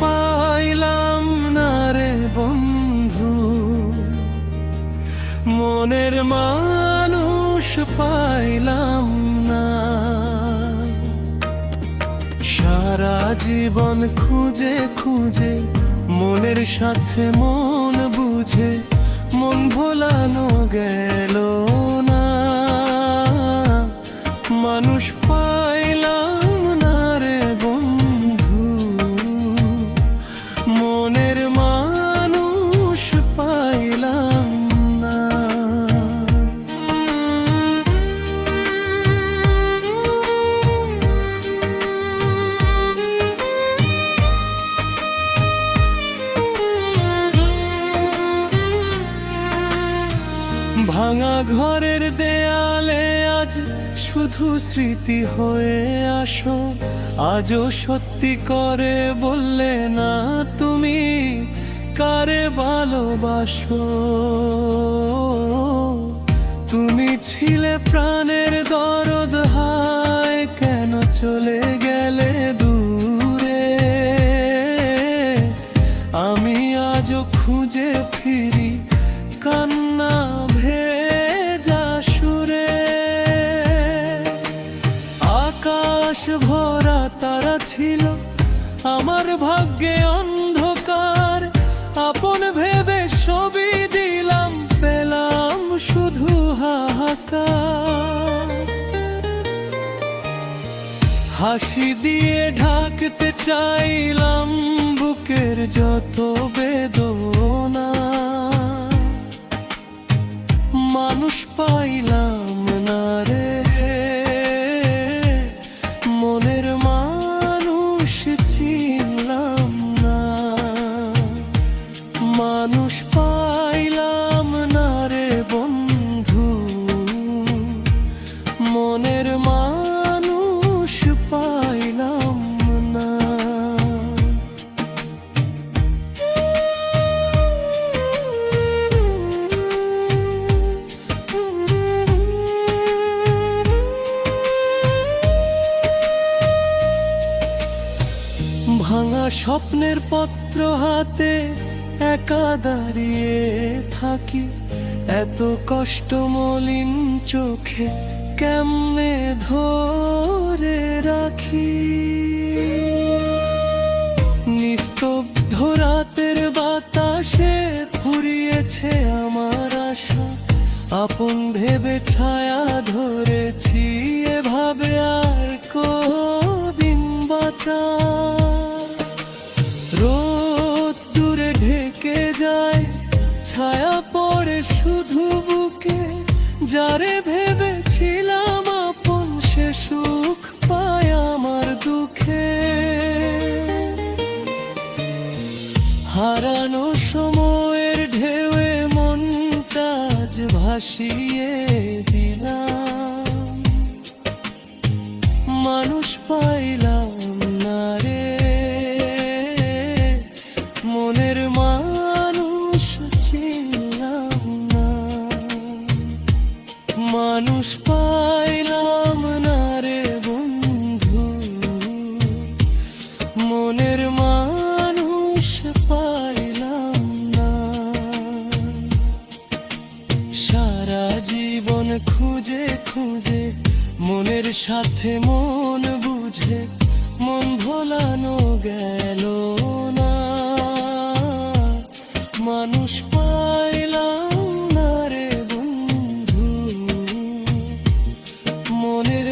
পাইলাম না রে বন্ধু, মনের মানুষ পাইলাম না। সারা জীবন খুঁজে খুঁজে মনের সাথে মন বুঝে মন ভোলানো গেল না। মানুষ পাইলাম না রে বন্ধু, মনের মানুষ পাইলাম না। ভাঙা ঘরের দেয়ালে আজ শুধু স্মৃতি হয়ে আসো। আজও সত্যি করে বললে না তুমি কারে ভালোবাসো। তুমি ছিলে প্রাণের দরদ, হায় কেন চলে গেলে দূরে। আমি আজও খুঁজে ফিরি কান্না ভেজা সুরে। আকাশ ভরা তারা ছিল আমার ভাগ্যে অন্ধকার, আপন ভেবে ছবি দিলাম পেলাম শুধু হাহাকার। হাসি দিয়ে ঢাকতে চাইলাম বুকের যত বেদনা, মানুষ পাইলাম না রে, মনের মানুষ চিনলাম না। মানুষ পাইলাম না রে বন্ধু, মনের মানুষ পাইলাম না। ভাঙা স্বপ্নের পত্র হাতে একা দাঁড়িয়ে থাকি, এত কষ্ট মলিন চোখে কেমনে ধরে রাখি। নিস্তব্ধ রাতের বাতাসে ফুরিয়েছে আমার আশা, আপন ভেবে ছায়া ধরেছি এভাবে আর কদিন বাঁচা। রোদ দূরে ঢেকে যায়, ছায়া পড়ে শুধু বুকে, যারে ভেবেছিলাম আপন সে সুখ পায় আমার দুঃখে। হারানো সময়ের ঢেউয়ে মনটা আজ ভাসিয়ে দিলাম, মানুষ পাইলাম না রে, মনের মানুষ চিনলাম না। মানুষ পাইলাম না রে বন্ধু, মনের মানুষ পাইলাম না। সারা জীবন খুঁজে খুঁজে মনের সাথে মন বুঝে মন ভোলানো গেল না। মানুষ পাইলাম না রে বন্ধু, মনের